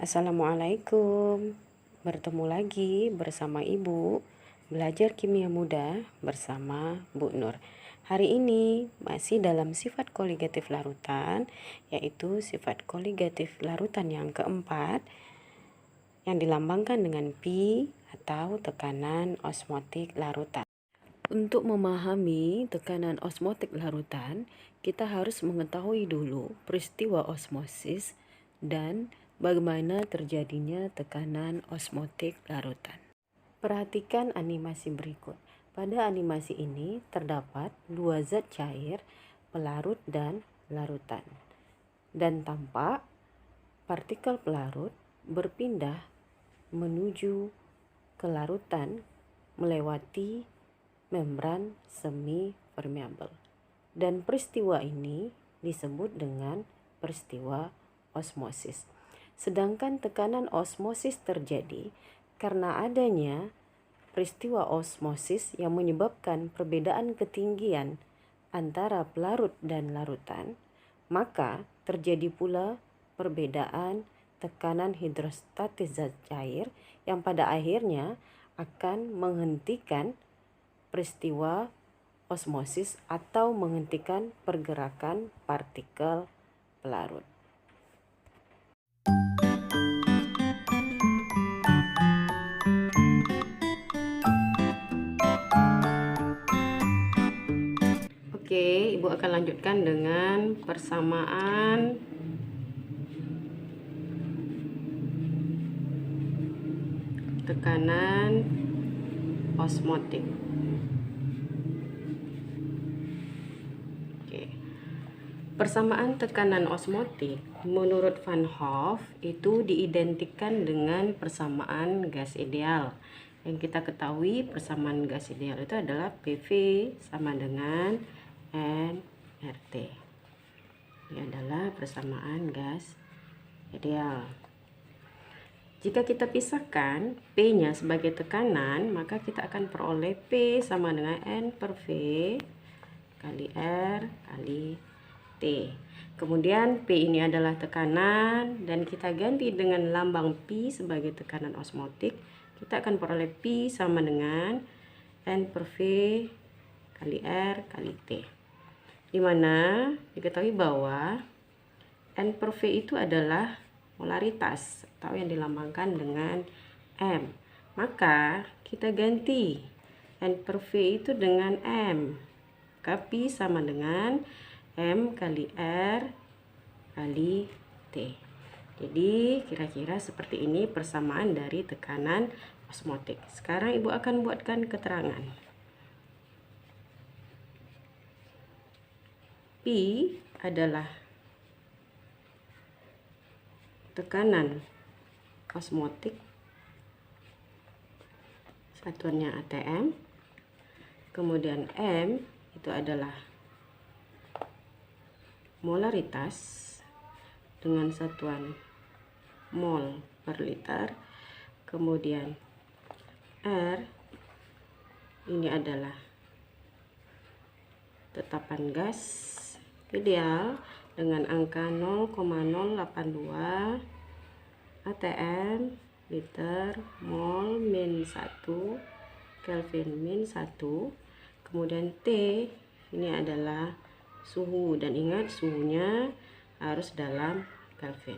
Assalamualaikum. Bertemu lagi bersama Ibu Belajar Kimia Muda bersama Bu Nur. Hari ini masih dalam sifat koligatif larutan, yaitu sifat koligatif larutan yang keempat yang dilambangkan dengan pi atau tekanan osmotik larutan. Untuk memahami tekanan osmotik larutan, kita harus mengetahui dulu peristiwa osmosis dan bagaimana terjadinya tekanan osmotik larutan. Perhatikan animasi berikut. Pada animasi ini terdapat dua zat cair, pelarut dan larutan. Dan tampak partikel pelarut berpindah menuju ke larutan melewati membran semi permeabel. Dan peristiwa ini disebut dengan peristiwa osmosis. Sedangkan tekanan osmosis terjadi karena adanya peristiwa osmosis yang menyebabkan perbedaan ketinggian antara pelarut dan larutan, maka terjadi pula perbedaan tekanan hidrostatis zat cair yang pada akhirnya akan menghentikan peristiwa osmosis atau menghentikan pergerakan partikel pelarut. Oke, Ibu akan lanjutkan dengan persamaan tekanan osmotik. Persamaan tekanan osmotik menurut Van Hoff itu diidentikan dengan persamaan gas ideal. Yang kita ketahui persamaan gas ideal itu adalah PV sama dengan nRT. Ini adalah persamaan gas ideal. Jika kita pisahkan P-nya sebagai tekanan, maka kita akan peroleh P sama dengan N per V kali R kali T. Kemudian P ini adalah tekanan dan kita ganti dengan lambang P sebagai tekanan osmotik. Kita akan peroleh P sama dengan N per V kali R kali T. Di mana diketahui bahwa N per V itu adalah molaritas atau yang dilambangkan dengan M. Maka kita ganti N per V itu dengan M. Maka P sama dengan M kali R kali T. Jadi kira-kira seperti ini persamaan dari tekanan osmotik. Sekarang Ibu akan buatkan keterangan. P adalah tekanan osmotik, satuannya atm. Kemudian M itu adalah molaritas dengan satuan mol per liter. Kemudian R ini adalah tetapan gas ideal dengan angka 0,082 atm liter mol min 1 Kelvin min 1. Kemudian T ini adalah suhu, dan ingat suhunya harus dalam Kelvin.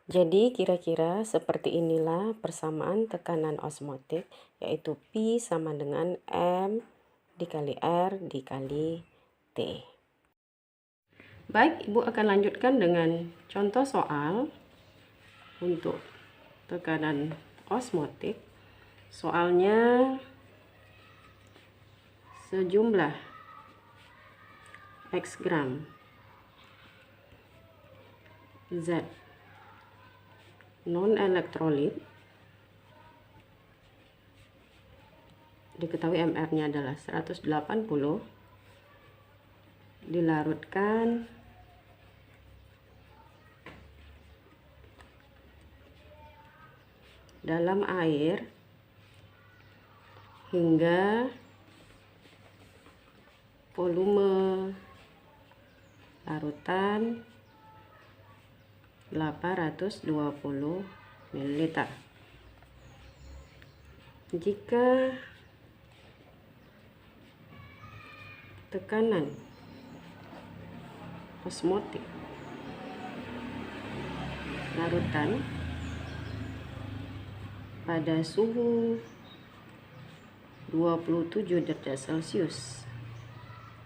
Jadi kira-kira seperti inilah persamaan tekanan osmotik, yaitu P sama dengan M dikali R dikali T. Baik, Ibu akan lanjutkan dengan contoh soal untuk tekanan osmotik. Soalnya sejumlah X gram zat non elektrolit, diketahui MR-nya adalah 180, dilarutkan dalam air hingga volume larutan 820 ml. Jika tekanan osmotik larutan pada suhu 27 derajat Celcius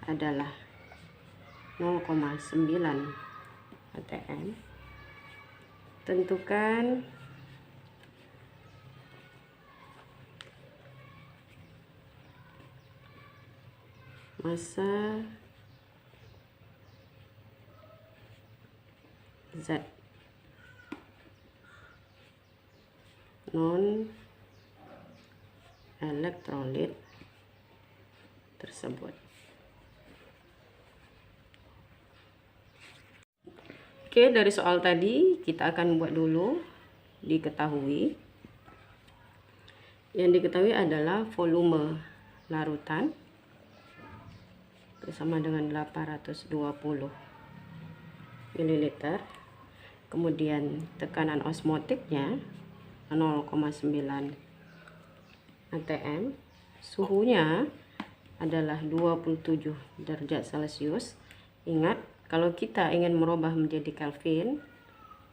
adalah 0,9 atm, tentukan massa zat non elektrolit tersebut. Oke, dari soal tadi kita akan buat dulu diketahui. Yang diketahui adalah volume larutan bersama dengan 820 ml. Kemudian tekanan osmotiknya 0,9 atm, suhunya adalah 27 derajat Celcius. Ingat, kalau kita ingin merubah menjadi Kelvin,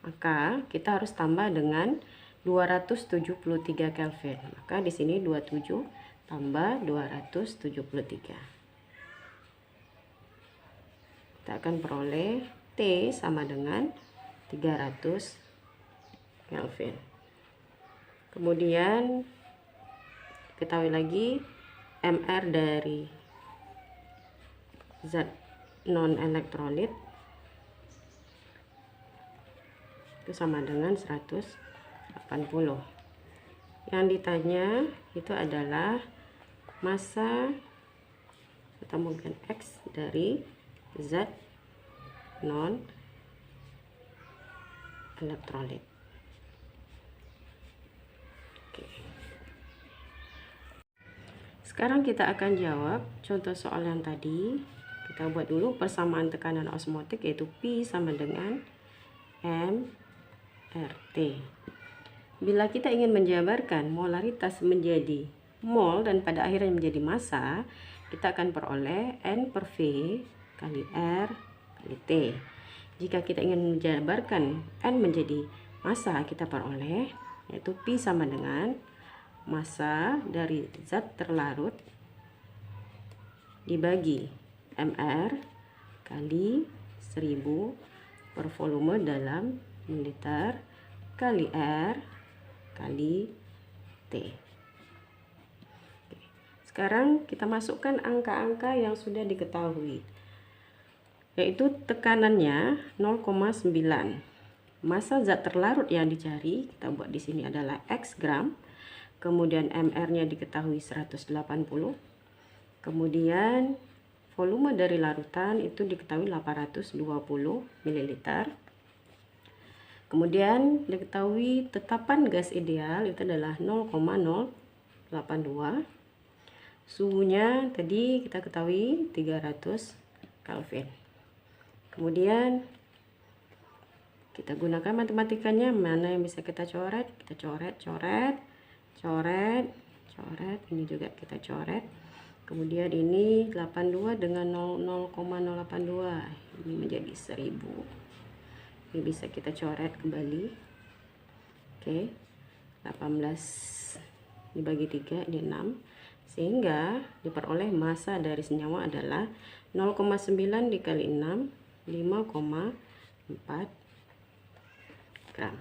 maka kita harus tambah dengan 273 Kelvin. Maka di sini 27 tambah 273. Kita akan peroleh T sama dengan 300 Kelvin. Kemudian ketahui lagi MR dari zat non elektrolit itu sama dengan 180. Yang ditanya itu adalah massa atau mungkin X dari zat non elektrolit. Oke. Sekarang kita akan jawab contoh soal yang tadi. Kita buat dulu persamaan tekanan osmotik, yaitu P sama dengan mRT. Bila kita ingin menjabarkan molaritas menjadi mol dan pada akhirnya menjadi massa, kita akan peroleh N per V kali R kali T. Jika kita ingin menjabarkan N menjadi massa, kita peroleh yaitu P sama dengan massa dari zat terlarut dibagi mR kali 1000 per volume dalam mililiter kali R kali T. Sekarang kita masukkan angka-angka yang sudah diketahui, yaitu tekanannya 0,9. Massa zat terlarut yang dicari kita buat di sini adalah X gram. Kemudian MR-nya diketahui 180. Kemudian volume dari larutan itu diketahui 820 ml. Kemudian diketahui tetapan gas ideal itu adalah 0,082. Suhunya tadi kita ketahui 300 Kelvin. Kemudian kita gunakan matematikanya, mana yang bisa kita coret, kita coret, ini juga kita coret. Kemudian ini 82 dengan 0,082 ini menjadi 1000. Ini bisa kita coret kembali. Oke, 18 dibagi 3 ini 6, sehingga diperoleh massa dari senyawa adalah 0,9 dikali 6, 5,4 gram.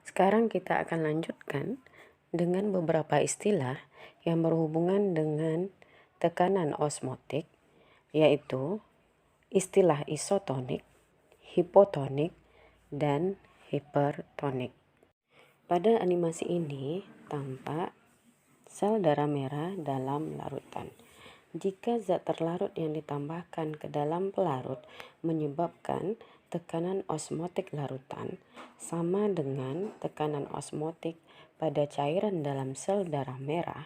Sekarang kita akan lanjutkan dengan beberapa istilah yang berhubungan dengan tekanan osmotik, yaitu istilah isotonik, hipotonik, dan hipertonik. Pada animasi ini tampak sel darah merah dalam larutan. Jika zat terlarut yang ditambahkan ke dalam pelarut menyebabkan tekanan osmotik larutan sama dengan tekanan osmotik pada cairan dalam sel darah merah,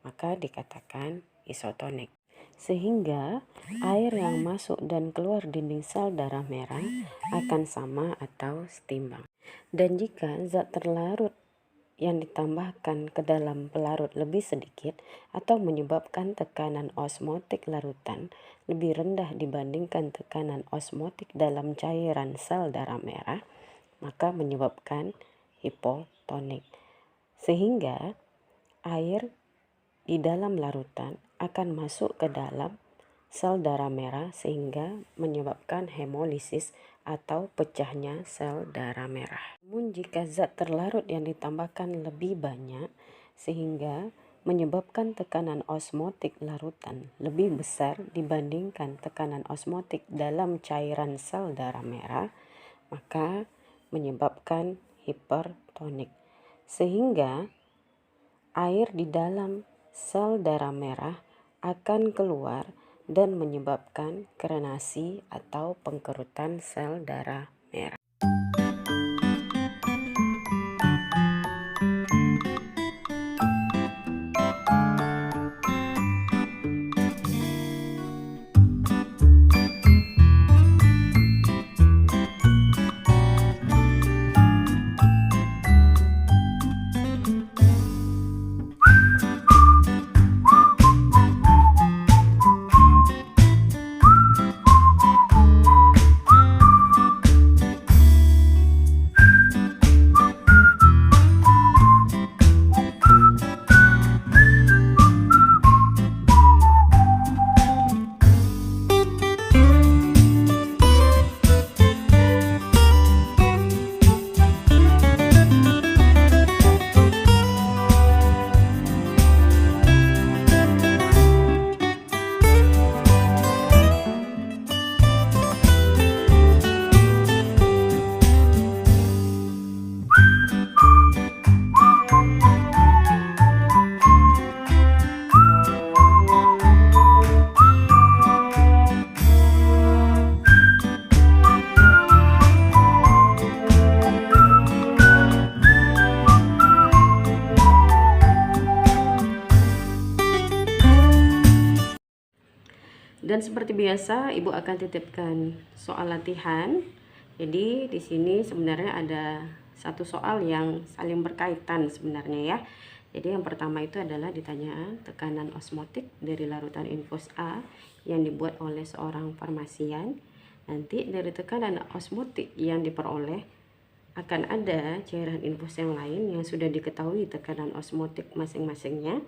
maka dikatakan isotonik. Sehingga air yang masuk dan keluar dinding sel darah merah akan sama atau setimbang. Dan jika zat terlarut yang ditambahkan ke dalam pelarut lebih sedikit atau menyebabkan tekanan osmotik larutan lebih rendah dibandingkan tekanan osmotik dalam cairan sel darah merah, maka menyebabkan hipotonik. Sehingga air di dalam larutan akan masuk ke dalam sel darah merah sehingga menyebabkan hemolisis atau pecahnya sel darah merah. Namun jika zat terlarut yang ditambahkan lebih banyak sehingga menyebabkan tekanan osmotik larutan lebih besar dibandingkan tekanan osmotik dalam cairan sel darah merah, maka menyebabkan hipertonik. Sehingga air di dalam sel darah merah akan keluar dan menyebabkan krenasi atau pengkerutan sel darah merah. Dan seperti biasa, Ibu akan titipkan soal latihan. Jadi di sini sebenarnya ada satu soal yang saling berkaitan sebenarnya ya. Jadi yang pertama itu adalah ditanya tekanan osmotik dari larutan infus A yang dibuat oleh seorang farmasian. Nanti dari tekanan osmotik yang diperoleh akan ada cairan infus yang lain yang sudah diketahui tekanan osmotik masing-masingnya.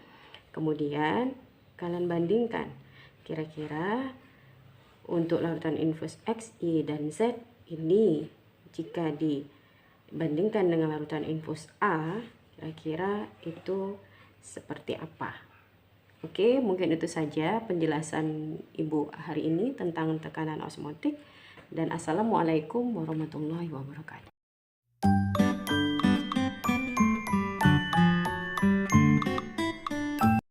Kemudian kalian bandingkan kira-kira untuk larutan infus X, Y, dan Z ini jika dibandingkan dengan larutan infus A, kira-kira itu seperti apa? Oke, mungkin itu saja penjelasan Ibu hari ini tentang tekanan osmotik. Dan assalamualaikum warahmatullahi wabarakatuh.